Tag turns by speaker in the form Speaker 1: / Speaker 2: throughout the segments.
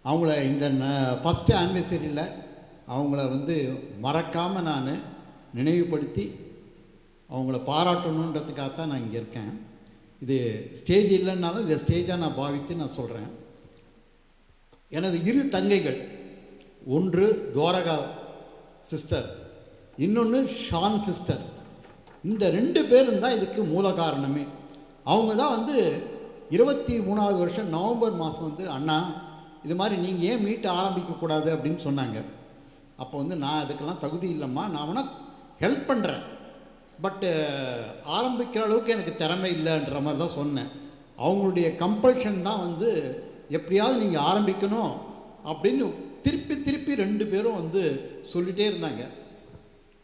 Speaker 1: அவங்கள இந்த ஃபஸ்ட்டு ஆனிவர்சரியில் அவங்கள வந்து மறக்காமல் நான் நினைவுபடுத்தி அவங்கள பாராட்டணுன்றதுக்காகத்தான் நான் இங்கே இருக்கேன். இது ஸ்டேஜ் இல்லைன்னாலும் இதை ஸ்டேஜாக நான் பாவித்து நான் சொல்கிறேன். எனது இரு தங்கைகள், ஒன்று துவாரகா சிஸ்டர், இன்னொன்று ஷான் சிஸ்டர். இந்த 2 பேரும் தான் இதுக்கு மூல காரணமே. அவங்க தான் வந்து 23வது வருஷம் நவம்பர் மாதம் வந்து அண்ணா இது மாதிரி நீங்கள் ஏன் மீட் ஆரம்பிக்கக்கூடாது அப்படின்னு சொன்னாங்க. அப்போ வந்து நான் அதுக்கெல்லாம் தகுதி இல்லைம்மா, நான் வேணால் ஹெல்ப் பண்ணுறேன், பட்டு ஆரம்பிக்கிற அளவுக்கு எனக்கு திறமை இல்லைன்ற மாதிரி தான் சொன்னேன். அவங்களுடைய கம்பல்ஷன் தான் வந்து எப்படியாவது நீங்கள் ஆரம்பிக்கணும் அப்படின்னு திருப்பி திருப்பி 2 பேரும் வந்து சொல்லிகிட்டே இருந்தாங்க.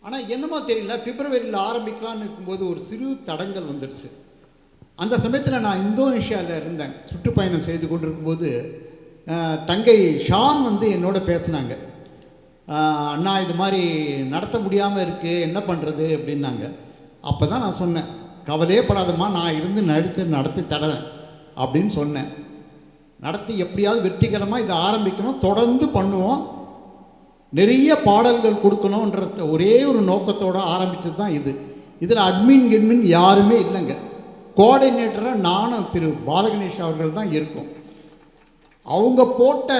Speaker 1: ஆனால் என்னமோ தெரியல, பிப்ரவரியில் ஆரம்பிக்கலான்னு இருக்கும்போது ஒரு சிறு தடங்கல் வந்துடுச்சு. அந்த சமயத்தில் நான் இந்தோனேஷியாவில் இருந்தேன், சுற்றுப்பயணம் செய்து கொண்டிருக்கும்போது தங்கை ஷான் வந்து என்னோட பேசினாங்க. அண்ணா இது மாதிரி நடத்த முடியாமல் இருக்குது, என்ன பண்ணுறது அப்படின்னாங்க. அப்போ தான் நான் சொன்னேன், கவலையே படாதம்மா, நான் இருந்து நடத்தி தரேன் அப்படின்னு சொன்னேன். நடத்தி எப்படியாவது வெற்றிகரமாக இதை ஆரம்பிக்கணும், தொடர்ந்து பண்ணுவோம், நிறைய பாடல்கள் கொடுக்கணுன்ற ஒரே ஒரு நோக்கத்தோடு ஆரம்பித்தது தான் இது. இதில் அட்மின் யாருமே இல்லைங்க. கோஆர்டினேட்டராக நானும் திரு பாலகணேஷ் அவர்கள் தான் இருக்கோம். அவங்க போட்ட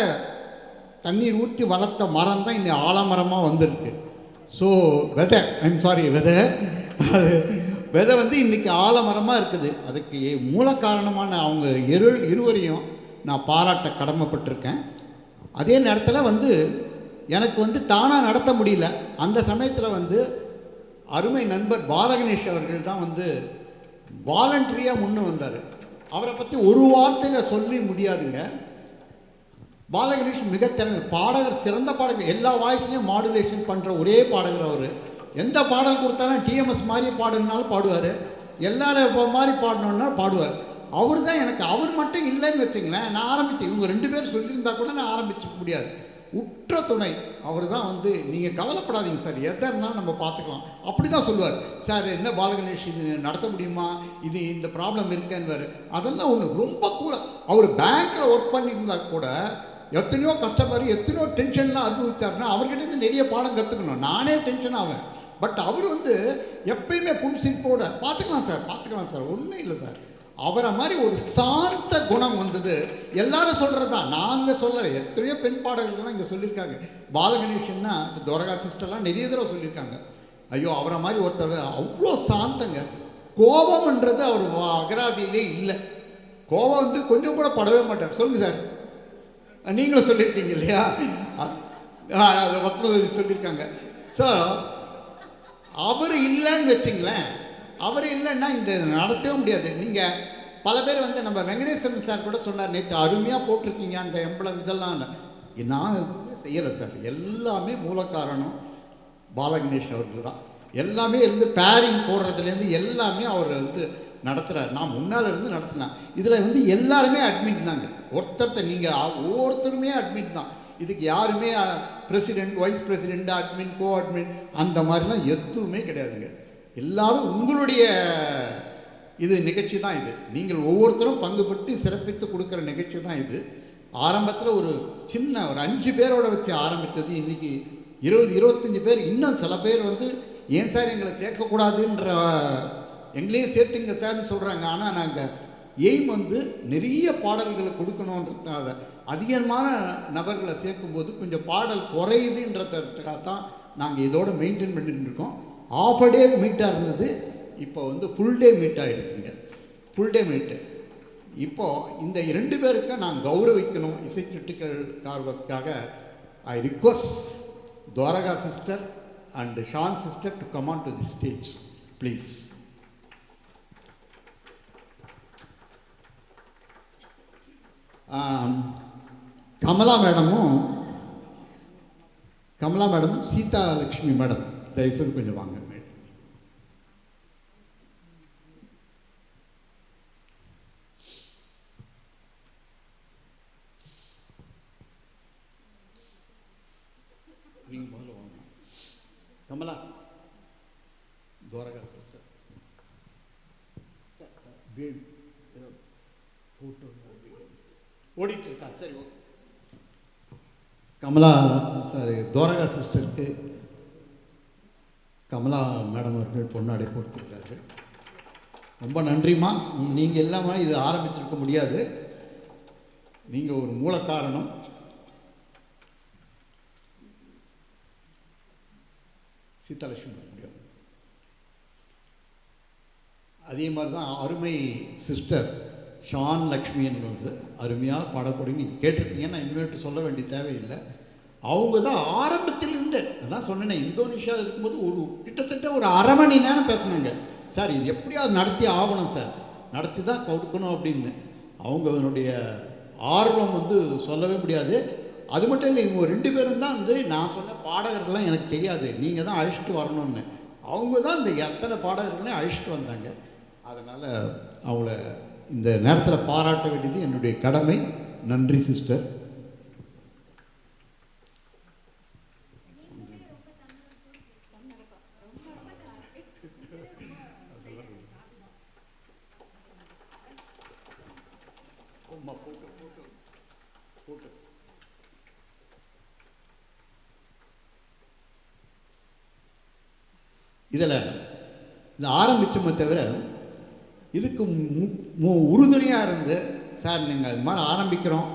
Speaker 1: தண்ணீர் ஊற்றி வளர்த்த மரம் தான் இன்னும் ஆலமரமாக வந்திருக்கு. ஸோ விதை வந்து இன்றைக்கி ஆலமரமாக இருக்குது. அதுக்கு மூல காரணமான அவங்க இருவரையும் நான் பாராட்ட கடமைப்பட்டிருக்கேன். அதே நேரத்தில் வந்து எனக்கு வந்து தானாக நடத்த முடியல. அந்த சமயத்தில் வந்து அருமை நண்பர் பாலகணேஷ் அவர்கள் தான் வந்து வாலண்டரியாக முன்னே வந்தார். அவரை பற்றி ஒரு வார்த்தையில் சொல்லி முடியாதுங்க. பாலகணேஷ் மிக திறமை பாடகர், சிறந்த பாடகர், எல்லா வாய்ஸ்லையும் மாடுலேஷன் பண்ணுற ஒரே பாடகர் அவர். எந்த பாடல் கொடுத்தாலும் டிஎம்எஸ் மாதிரி பாடுனாலும் பாடுவார், எல்லாரும் இப்போ மாதிரி பாடணுன்னா பாடுவார். அவர் தான் எனக்கு, அவர் மட்டும் இல்லைன்னு வச்சுங்களேன், நான் ஆரம்பித்தேன். இவங்க 2 பேர் சொல்லியிருந்தா கூட நான் ஆரம்பிச்சிக்க முடியாது. உற்ற துணை அவர் தான் வந்து, நீங்கள் கவலைப்படாதீங்க சார், எதாக இருந்தாலும் நம்ம பார்த்துக்கலாம் அப்படி தான் சொல்லுவார். சார் என்ன பாலகணேஷ் இது நடத்த முடியுமா, இது இந்த ப்ராப்ளம் இருக்கேன்னு. அதெல்லாம் ஒன்று ரொம்ப கூலாக. அவர் பேங்க்கில் ஒர்க் பண்ணியிருந்தால் கூட எத்தனையோ கஷ்டப்பட்டு எத்தனையோ டென்ஷன்லாம் அனுபவிச்சாருன்னா அவர்கிட்ட நிறைய பாடம் கற்றுக்கணும். நானே டென்ஷன் ஆவேன். பட் அவர் வந்து எப்பயுமே புன்சிரிப்போட பார்த்துக்கலாம் சார், ஒன்றும் இல்லை சார். அவரை மாதிரி ஒரு சார்ந்த குணம் வந்தது. எல்லாரும் சொல்கிறது தான், நாங்கள் சொல்லலை. எத்தனையோ பெண் பாடகர்கள்லாம் இங்கே சொல்லியிருக்காங்க. பாலகணேஷன்னா துவாரகா சிஸ்டர்லாம் நிறைய தடவை சொல்லியிருக்காங்க. ஐயோ அவரை மாதிரி ஒருத்தர் அவ்வளோ சாந்தங்க. கோபம்ன்றது அவர் அகராதியிலே இல்லை. கோபம் வந்து கொஞ்சம் கூட படவே மாட்டார். சொல்லுங்கள் சார், நீங்களும் சொல்லியிருக்கீங்க இல்லையா, அதை வத்மதி சொல்லியிருக்காங்க. ஸோ அவர் இல்லைன்னு வச்சிங்களேன், அவர் இல்லைன்னா இந்த நடத்தவே முடியாது. நீங்கள் பல பேர் வந்து நம்ம வெங்கடேஸ்வரன் சார் கூட சொன்னார், நேற்று அருமையாக போட்டிருக்கீங்க அந்த எம்பளம் இதெல்லாம். நான் எதுவுமே செய்யலை சார், எல்லாமே மூல காரணம் பாலகணேஷ் அவர்கள் தான். எல்லாமே இருந்து பேரிங் போடுறதுலேருந்து எல்லாமே அவர் வந்து நடத்துகிறார். நான் முன்னால் இருந்து நடத்தினேன். இதில் வந்து எல்லாருமே அட்மிட் தாங்க. ஒருத்தர் நீங்கள் ஒவ்வொருத்தருமே அட்மிட் தான். இதுக்கு யாருமே பிரசிடெண்ட், வைஸ் பிரசிடெண்ட், அட்மின், கோ அட்மின் அந்த மாதிரிலாம் எதுவுமே கிடையாதுங்க. எல்லாரும் உங்களுடைய இது நிகழ்ச்சி தான் இது. நீங்கள் ஒவ்வொருத்தரும் பங்குபடுத்தி சிறப்பித்து கொடுக்குற நிகழ்ச்சி தான் இது. ஆரம்பத்தில் ஒரு சின்ன ஒரு 5 பேரோட வச்சு ஆரம்பித்தது, இன்றைக்கி 20-25 பேர். இன்னும் சில பேர் வந்து ஏன் சார் எங்களை சேர்க்கக்கூடாதுன்ற, எங்களையும் சேர்த்துங்க சார்னு சொல்கிறாங்க. ஆனால் நாங்கள் எய்ம் வந்து நிறைய பாடல்களை கொடுக்கணுன்றதுக்காக, அதிகமான நபர்களை சேர்க்கும்போது கொஞ்சம் பாடல் குறையுதுன்றதுக்காக தான் நாங்கள் இதோடு மெயின்டைன் பண்ணிட்டு இருக்கோம். ஆஃப் டே மீட்டாக இருந்தது, இப்போ வந்து ஃபுல் டே மீட் ஆகிடுச்சுங்க. Full day meet. இப்போது இந்த 2 பேருக்கு நான் கௌரவிக்கணும் இசைச்சுட்டுக்கள் காரணத்துக்காக. I request Dwaraka sister and Shan sister to come on to the stage please. Kamala மேடமும் சீதா லக்ஷ்மி மேடம் தயவுசெய்து கொஞ்சம் வாங்க மேடம். நீங்கள் முதல்ல வாங்க. Kamala, Dwaraka sister sir, photo ஓடிட்டு இருக்கா? சரி, ஓகே. கமலா சாரி துவாரகா சிஸ்டருக்கு கமலா மேடம் அவர்கள் பொன்னாடை கொடுத்துருக்காரு. ரொம்ப நன்றிம்மா. நீங்கள் இல்லாமல் இது ஆரம்பிச்சிருக்க முடியாது. நீங்கள் ஒரு மூல காரணம். சீதாலட்சுமி முடியாது. அதே மாதிரி தான் அருமை சிஸ்டர் ஷான் லக்ஷ்மி என்பது அருமையாக பாடக்கூடிய நீங்கள் கேட்டிருக்கீங்க. நான் இனிமேட்டு சொல்ல வேண்டிய தேவையில்லை. அவங்க தான் ஆரம்பத்திலிருந்து அதான் சொன்னேன். இந்தோனேஷியாவில் இருக்கும்போது கிட்டத்தட்ட ஒரு அரை மணி நேரம் பேசினாங்க. சார் இது எப்படியாவது நடத்தி ஆகணும் சார், நடத்தி தான் கொடுக்கணும் அப்படின்னு. அவங்களுடைய ஆர்வம் சொல்லவே முடியாது. அது மட்டும் இல்லை, இவங்க 2 பேரும் தான் நான் சொன்ன பாடகர்கள்லாம் எனக்கு தெரியாது, நீங்கள் தான் அழைச்சிட்டு வரணும்னு. அவங்க தான் இந்த எத்தனை பாடகர்களையும் அழைச்சிட்டு வந்தாங்க. அதனால் அவங்கள இந்த நேரத்தில் பாராட்ட வேண்டியது என்னுடைய கடமை. நன்றி சிஸ்டர். இதில் இது ஆரம்பித்தோமே தவிர இதுக்கு உறுதுணையாக இருந்து சார் நீங்கள் இது மாதிரி ஆரம்பிக்கிறோம்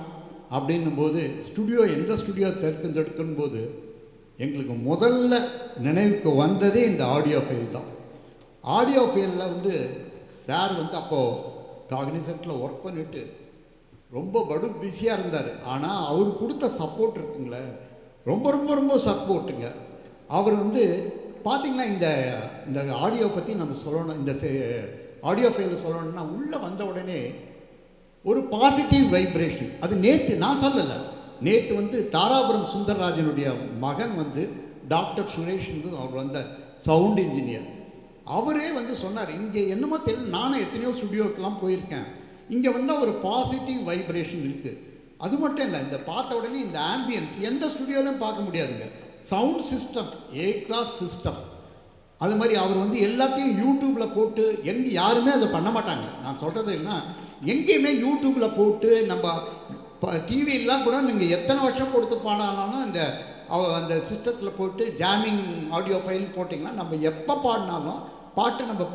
Speaker 1: அப்படின்னும் போது ஸ்டுடியோ எந்த ஸ்டுடியோ தடுக்கும் போது எங்களுக்கு முதல்ல நினைவுக்கு வந்ததே இந்த ஆடியோ ஃபைல் தான். ஆடியோ ஃபைலில் சார் அப்போது காக்னிசன்ட்டில் ஒர்க் பண்ணிவிட்டு ரொம்ப பிஸியாக இருந்தார். ஆனால் அவர் கொடுத்த சப்போர்ட் இருக்குங்களே, ரொம்ப ரொம்ப ரொம்ப சப்போர்ட்டுங்க. அவர் பார்த்திங்கன்னா இந்த ஆடியோ பற்றி நம்ம சொல்லணும், இந்த ஆடியோ ஃபைலில் சொல்லணும்னா உள்ளே வந்த உடனே ஒரு பாசிட்டிவ் வைப்ரேஷன். அது நேற்று நான் சொல்லலை, நேற்று தாராபுரம் சுந்தரராஜனுடைய மகன் டாக்டர் சுரேஷ் அவர் வந்தார், சவுண்ட் இன்ஜினியர். அவரே சொன்னார், இங்கே என்னமோ தெரியல, நானும் எத்தனையோ ஸ்டுடியோக்கெல்லாம் போயிருக்கேன், இங்கே ஒரு பாசிட்டிவ் வைப்ரேஷன் இருக்குது. அது மட்டும் இல்லை, இந்த பார்த்த உடனே இந்த ஆம்பியன்ஸ் எந்த ஸ்டுடியோலையும் பார்க்க முடியாதுங்க. Sound system A class system. அது மாதிரி அவர் எல்லாத்தையும் யூடியூப்பில் போட்டு யாருமே அதை பண்ண மாட்டாங்க. நான் சொல்கிறது என்ன, எங்கேயுமே யூடியூப்பில் போட்டு நம்ம டிவியெல்லாம் கூட நீங்கள் எத்தனை வருஷம் கொடுத்து பாடினாலும் அந்த சிஸ்டத்தில் போட்டு ஜாமிங் ஆடியோ ஃபைல் போட்டிங்கன்னா நம்ம எப்போ பாடினாலும் பாட்டு நம்ம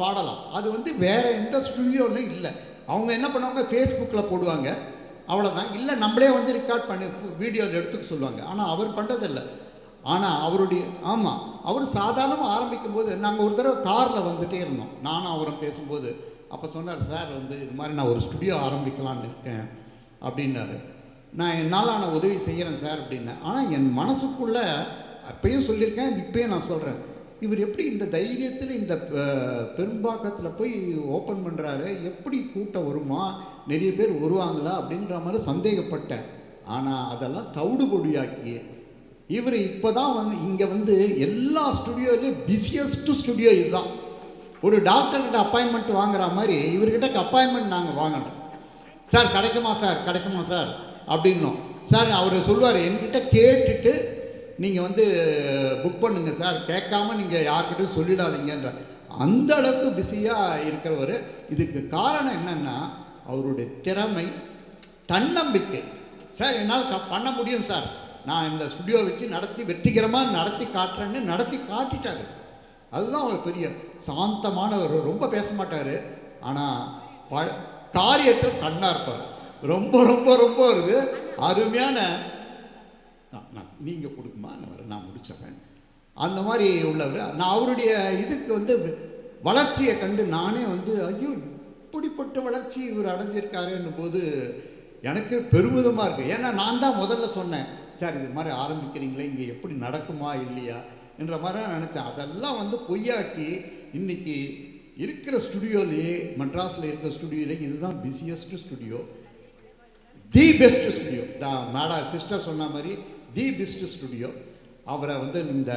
Speaker 1: பாடலாம். அது வேறு எந்த ஸ்டுடியோலையும் இல்லை. அவங்க என்ன பண்ணுவாங்க, ஃபேஸ்புக்கில் போடுவாங்க, அவ்வளோதான். இல்லை நம்மளே ரெக்கார்ட் பண்ணி வீடியோவில் எடுத்துக்க சொல்லுவாங்க. ஆனால் அவர் பண்ணுறதில்லை. ஆனால் ஆமாம், அவர் சாதாரணமாக ஆரம்பிக்கும் போது நாங்கள் ஒரு தடவை காரில் வந்துகிட்டே இருந்தோம், நானும் அவரும் பேசும்போது. அப்போ சொன்னார், சார் இது மாதிரி நான் ஒரு ஸ்டுடியோ ஆரம்பிக்கலான்னு இருக்கேன் அப்படின்னாரு. நான் என்னால் உதவி செய்கிறேன் சார் அப்படின்னேன். ஆனால் என் மனசுக்குள்ளே அப்பயும் சொல்லியிருக்கேன், இப்போயும் நான் சொல்கிறேன், இவர் எப்படி இந்த தைரியத்தில் இந்த பெரும்பாக்கத்தில் போய் ஓப்பன் பண்ணுறாரு, எப்படி கூட்டம் வருமா, நிறைய பேர் வருவாங்களா அப்படின்ற மாதிரி சந்தேகப்பட்டேன். ஆனால் அதெல்லாம் தவிடுபொடியாக்கி இவர் இப்போ தான் இங்கே எல்லா ஸ்டுடியோலையும் பிஸியஸ்ட்டு ஸ்டுடியோ இதுதான். ஒரு டாக்டர்கிட்ட அப்பாயின்மெண்ட் வாங்குற மாதிரி இவர்கிட்ட அப்பாயின்மெண்ட் நாங்கள் வாங்கணும். சார் கிடைக்குமா சார், கிடைக்குமா சார் அப்படின்னோம். சார் அவர் சொல்லுவார், என்கிட்ட கேட்டுட்டு நீங்கள் புக் பண்ணுங்கள் சார், கேட்காம நீங்கள் யார்கிட்டையும் சொல்லிடாதீங்கன்ற அந்த அளவுக்கு பிஸியாக இருக்கிறவர். இதுக்கு காரணம் என்னென்னா அவருடைய திறமை, தன்னம்பிக்கை. சார் என்னால் பண்ண முடியும் சார், நான் இந்த ஸ்டுடியோ வச்சு நடத்தி வெற்றிகரமாக நடத்தி காட்டுறேன்னு நடத்தி காட்டிட்டார். அதுதான் ஒரு பெரிய சாந்தமானவர், ரொம்ப பேச மாட்டார், ஆனால் காரியத்தில் கண்ணாக இருப்பார். ரொம்ப ரொம்ப ரொம்ப ஒரு அருமையான, நீங்கள் கொடுக்குமா நான் முடிச்சிடுறேன், அந்த மாதிரி உள்ளவர். நான் அவருடைய இதுக்கு வளர்ச்சியை கண்டு நானே ஐயோ இப்படிப்பட்ட வளர்ச்சி இவர் அடைஞ்சிருக்காருன்னும் போது எனக்கு பெருமிதமாக இருக்குது. ஏன்னா நான் தான் முதல்ல சொன்னேன், சார் இது மாதிரி ஆரம்பிக்கிறீங்களே, இங்கே எப்படி நடக்குமா இல்லையா என்ற மாதிரி நான் நினச்சேன். அதெல்லாம் பொய்யாக்கி இன்றைக்கி இருக்கிற ஸ்டுடியோலேயே, மெட்ராஸில் இருக்கிற ஸ்டுடியோலே இதுதான் busiest studio, the best studio. மேடா சிஸ்டர் சொன்ன மாதிரி தி பெஸ்ட் ஸ்டுடியோ. அவரை இந்த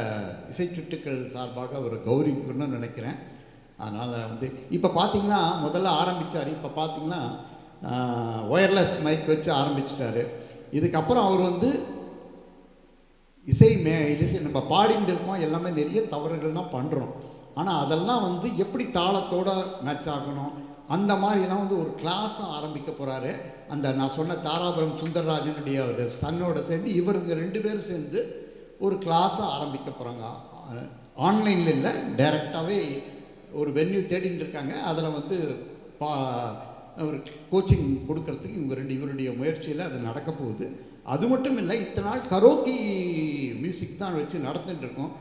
Speaker 1: இசைச்சுட்டுக்கள் சார்பாக அவரை கௌரவிக்கணும்னு நினைக்கிறேன். அதனால் இப்போ பார்த்தீங்கன்னா முதல்ல ஆரம்பித்தார், இப்போ பார்த்தீங்கன்னா ஒயர்லெஸ் மைக் வச்சு ஆரம்பிச்சிட்டாரு. இதுக்கப்புறம் அவர் இசை நம்ம பாடிட்டு இருக்கோம், எல்லாமே நிறைய தவறுகள் தான் பண்ணுறோம். ஆனால் அதெல்லாம் எப்படி தாளத்தோடு மேட்ச் ஆகணும், அந்த மாதிரிலாம் வந்து ஒரு கிளாஸும் ஆரம்பிக்க போகிறாரு. அந்த நான் சொன்ன தாராபுரம் சுந்தரராஜனுடைய ஒரு சன்னோட சேர்ந்து இவருங்க 2 பேரும் சேர்ந்து ஒரு கிளாஸும் ஆரம்பிக்க போகிறாங்க. ஆன்லைனில் இல்லை, டைரெக்டாகவே ஒரு வென்யூ தேடின்னு இருக்காங்க. அதில் வந்து ஒரு கோச்சிங் கொடுக்கறதுக்கு இவருடைய முயற்சியில் அது நடக்க போகுது. அது மட்டும் இல்லை, இத்தனை நாள் கரோக்கி மியூசிக் தான் வச்சு நடந்துகிட்டு இருக்கோம்.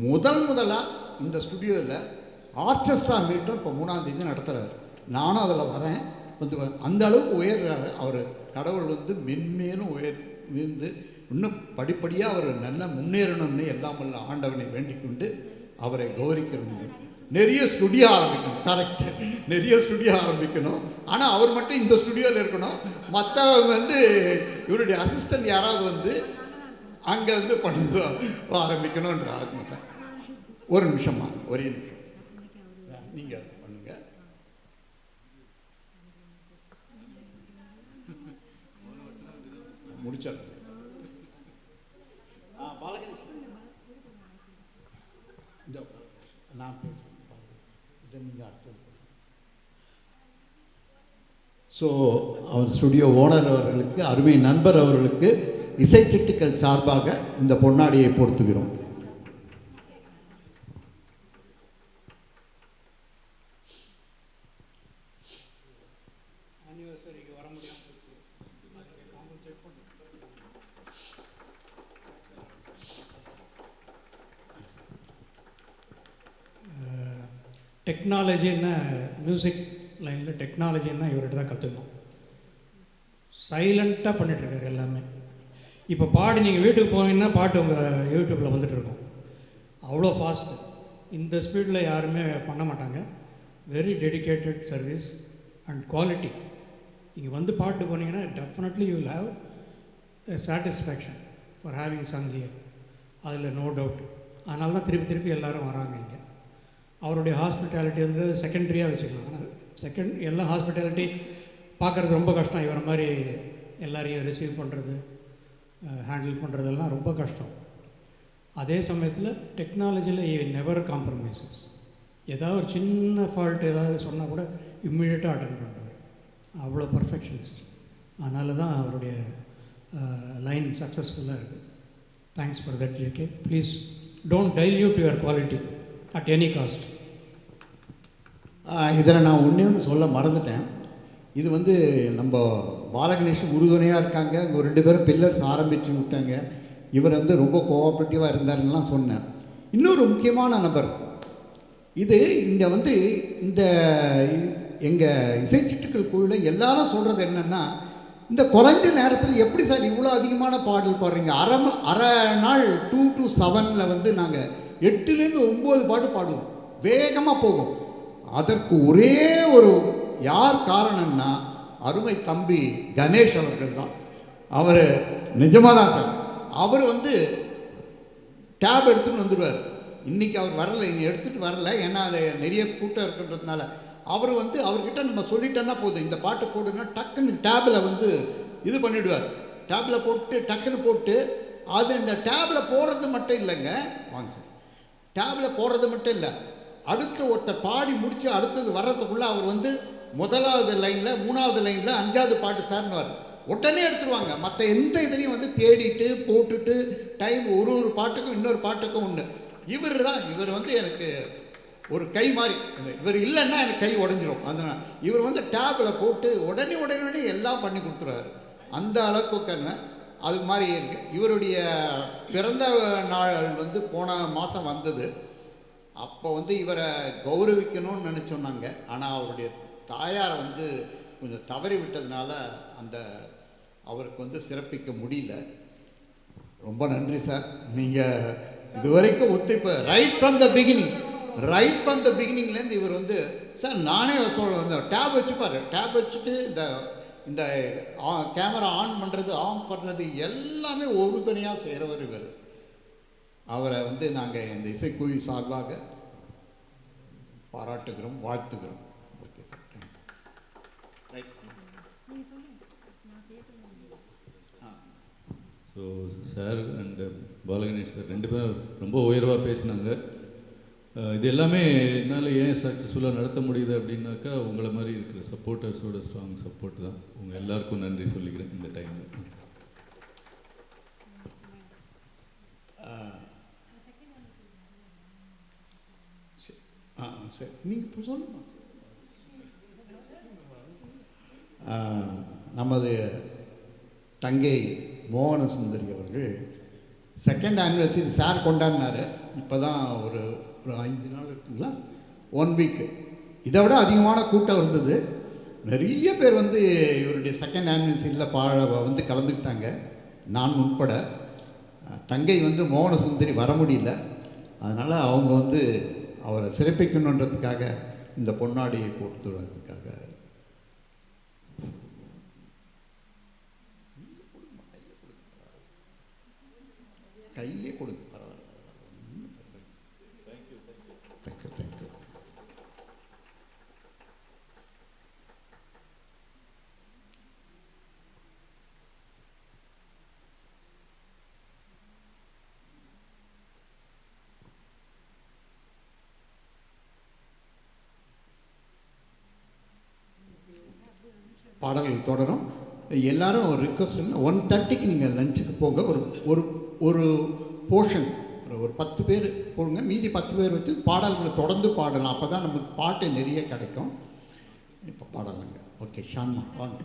Speaker 1: முதலாக இந்த ஸ்டுடியோவில் ஆர்கெஸ்ட்ரா மீட்டும் இப்போ 3ஆம் தேதி நடத்துகிறாரு. நானும் அதில் வரேன். வந்து அந்த அளவுக்கு உயர்றாரு அவர். கடவுள் வந்து மென்மேலும் உயர்ந்து இன்னும் படிப்படியாக அவர் நல்ல முன்னேறணும்னு எல்லாம் வல்ல ஆண்டவனை வேண்டிக் கொண்டு அவரை கௌரிக்கிறது. நிறைய ஸ்டுடியோ ஆரம்பிக்கணும். கரெக்டு, நிறைய ஸ்டுடியோ ஆரம்பிக்கணும். ஆனால் அவர் மட்டும் இந்த ஸ்டுடியோவில் இருக்கணும். மற்றவங்க வந்து இவருடைய அசிஸ்டன்ட் யாராவது வந்து அங்கே வந்து பண்ண ஆரம்பிக்கணுன்ற ஆரம்பிட்டேன். ஒரு நிமிஷம்மா, ஒரே நிமிஷம் நீங்கள் பண்ணுங்க. முடிச்சார். நான் பேசுகிறேன், இதை நீங்கள் அடுத்தது. ஸோ அவர் ஸ்டுடியோ ஓனர் அவர்களுக்கு, அருமை நண்பர் அவர்களுக்கு இசைச்சிட்டுக்கள் சார்பாக இந்த பொன்னாடியை பொருத்துகிறோம்.
Speaker 2: டெக்னாலஜின்னா மியூசிக் லைனில் டெக்னாலஜின்னா இவர்கிட்ட தான் கற்றுக்கணும். சைலண்ட்டாக பண்ணிகிட்ருக்காரு எல்லாமே. இப்போ பாட்டு நீங்கள் வீட்டுக்கு போனீங்கன்னா பாட்டு உங்கள் யூடியூப்பில் வந்துட்டுருக்கோம். அவ்வளோ ஃபாஸ்ட்டு. இந்த ஸ்பீடில் யாருமே பண்ண மாட்டாங்க. Very dedicated service and quality. இங்கே வந்து பாட்டு போனீங்கன்னா definitely you will have a satisfaction for having some here. அதில் நோ டவுட். அதனால தான் திருப்பி திருப்பி எல்லோரும் வராங்க இங்கே. அவருடைய ஹாஸ்பிட்டாலிட்டி வந்து செகண்டரியாக வச்சுக்கலாம். ஆனால் எல்லாம் ஹாஸ்பிட்டாலிட்டி பார்க்குறது ரொம்ப கஷ்டம். இவரை மாதிரி எல்லாரையும் ரிசீவ் பண்ணுறது, ஹேண்டில் பண்ணுறதெல்லாம் ரொம்ப கஷ்டம். அதே சமயத்தில் டெக்னாலஜியில் நெவர் காம்ப்ரமைசஸ். ஏதாவது ஒரு சின்ன ஃபால்ட் ஏதாவது சொன்னால் கூட இம்மிடியட்டாக அட்டன் பண்ணுறாரு. அவ்வளோ பர்ஃபெக்ஷனிஸ்ட். அதனால தான் அவருடைய லைன் சக்ஸஸ்ஃபுல்லாக இருக்குது. Thanks for that JK. Please don't dilute your quality at any cost.
Speaker 1: இதில் நான் ஒன்று சொல்ல மறந்துட்டேன். இது வந்து நம்ம பாலகணேஷ் உறுதுணையாக இருக்காங்க. இங்கே 2 பேரும் பில்லர்ஸ் ஆரம்பித்து விட்டாங்க. இவர் வந்து ரொம்ப கோஆப்ரேட்டிவாக இருந்தாருன்னெலாம் சொன்னேன். இன்னொரு முக்கியமான நபர் இது. இங்கே வந்து இந்த எங்கள் இசைச்சிட்டுக்கள் குழுவில் எல்லாரும் சொல்கிறது என்னென்னா, இந்த குறைஞ்ச நேரத்தில் எப்படி சார் இவ்வளோ அதிகமான பாடல் பாடுறீங்க? அரை நாள் 2 to 7 வந்து நாங்கள் 8லேருந்து 9 பாட்டு பாடுவோம். வேகமாக போகும். அதற்கு ஒரே ஒரு யார் காரணம்னா அருமை தம்பி கணேஷ் அவர்கள் தான். அவர் நிஜமாக தான் சார். அவர் வந்து டேப் எடுத்துகிட்டு வந்துடுவார். இன்றைக்கி அவர் வரலை, இங்கே எடுத்துகிட்டு வரல. ஏன்னா அது நிறைய கூட்டம் இருக்குன்றதுனால அவர் வந்து அவர்கிட்ட நம்ம சொல்லிட்டோன்னா போதும், இந்த பாட்டு போடுன்னா டக்குன்னு டேபில் வந்து இது பண்ணிவிடுவார். டேபில் போட்டு டக்குன்னு போட்டு அது இந்த டேபில் போடுறது மட்டும் இல்லைங்க. வாங்க சார். டேபில் போடுறது மட்டும் இல்லை, அடுத்து ஒருத்தர் பாடி முடித்து அடுத்தது வர்றதுக்குள்ளே அவர் வந்து 1வது லைனில் 3வது லைனில் 5வது பாட்டு சார்னுவார். உடனே எடுத்துருவாங்க. மற்ற எந்த இதுலேயும் வந்து தேடிட்டு போட்டுட்டு டைம் ஒரு பாட்டுக்கும் இன்னொரு பாட்டுக்கும் ஒன்று. இவர் வந்து எனக்கு ஒரு கை மாதிரி. இவர் இல்லைன்னா எனக்கு கை உடஞ்சிரும். அதனால் இவர் வந்து டேபில் போட்டு உடனே எல்லாம் பண்ணி கொடுத்துருவார். அந்த அளவுக்கு அது மாதிரி இருக்குது. இவருடைய பிறந்த நாள் வந்து போன மாதம் வந்தது. அப்போ வந்து இவரை கௌரவிக்கணும்னு நினச்சோன்னாங்க. ஆனால் அவருடைய தாயாரை வந்து கொஞ்சம் தவறி விட்டதுனால அவருக்கு வந்து சிறப்பிக்க முடியல. ரொம்ப நன்றி சார். நீங்கள் இதுவரைக்கும் ஒத்துழைப்பு ரைட் ஃப்ரம் த பிகினிங்லேருந்து இவர் வந்து சார் நானே சொல்ல டேப் வச்சுப்பார். டேப் வச்சுட்டு இந்த கேமரா ஆன் பண்ணுறது ஆஃப் பண்ணுறது எல்லாமே உறுதுணையாக செய்கிறவர் இவர். அவரை வந்து நாங்கள் இந்த இசைக்குழு சார்பாக பாராட்டுகிறோம், வாழ்த்துகிறோம். Okay sir, thank you. Right.
Speaker 3: So sir and Balaganesh sir 2 பேரும் ரொம்ப உயர்வாக பேசினாங்க. இது எல்லாமே என்னால் ஏன் சக்ஸஸ்ஃபுல்லாக நடத்த முடியுது அப்படின்னாக்கா உங்களை மாதிரி இருக்கிற சப்போர்ட்டர்ஸோட ஸ்ட்ராங் சப்போர்ட் தான். உங்கள் எல்லாருக்கும் நன்றி சொல்லிக்கிறேன் இந்த டைமில்.
Speaker 1: சரி, நீங்கள் இப்போ சொல்லுங்க. நமது தங்கை மோகன சுந்தரி அவர்கள் செகண்ட் ஆனிவர்சரி சார் கொண்டாடினார். இப்போ தான் ஒரு 5 நாள் இருக்குங்களா, 1 வீக்கு. இதை விட அதிகமான கூட்டம் இருந்தது. நிறைய பேர் வந்து இவருடைய செகண்ட் ஆனிவர்சரியில் வந்து கலந்துக்கிட்டாங்க, நான் உட்பட. தங்கை வந்து மோகன சுந்தரி வர முடியல, அதனால் அவங்க வந்து அவரை சிறப்பிக்கணுன்றதுக்காக இந்த பொன்னாடியை போட்டு வர்றதுக்காக கையிலே கொடுத்து பரவாயில்ல. Thank you thank you. பாடல்கள் தொடரும். எல்லாரும் ஒரு ரிக்வஸ்ட், 1:30க்கு நீங்கள் லஞ்சுக்கு போங்க. ஒரு ஒரு போர்ஷன் ஒரு 10 பேர் போடுங்க, மீதி 10 பேர் வச்சு பாடல்களை தொடர்ந்து பாடலாம். அப்போ தான் நமக்கு பாட்டு நிறைய கிடைக்கும். இப்போ பாடலாங்க. ஓகே ஷான்மா வாங்க.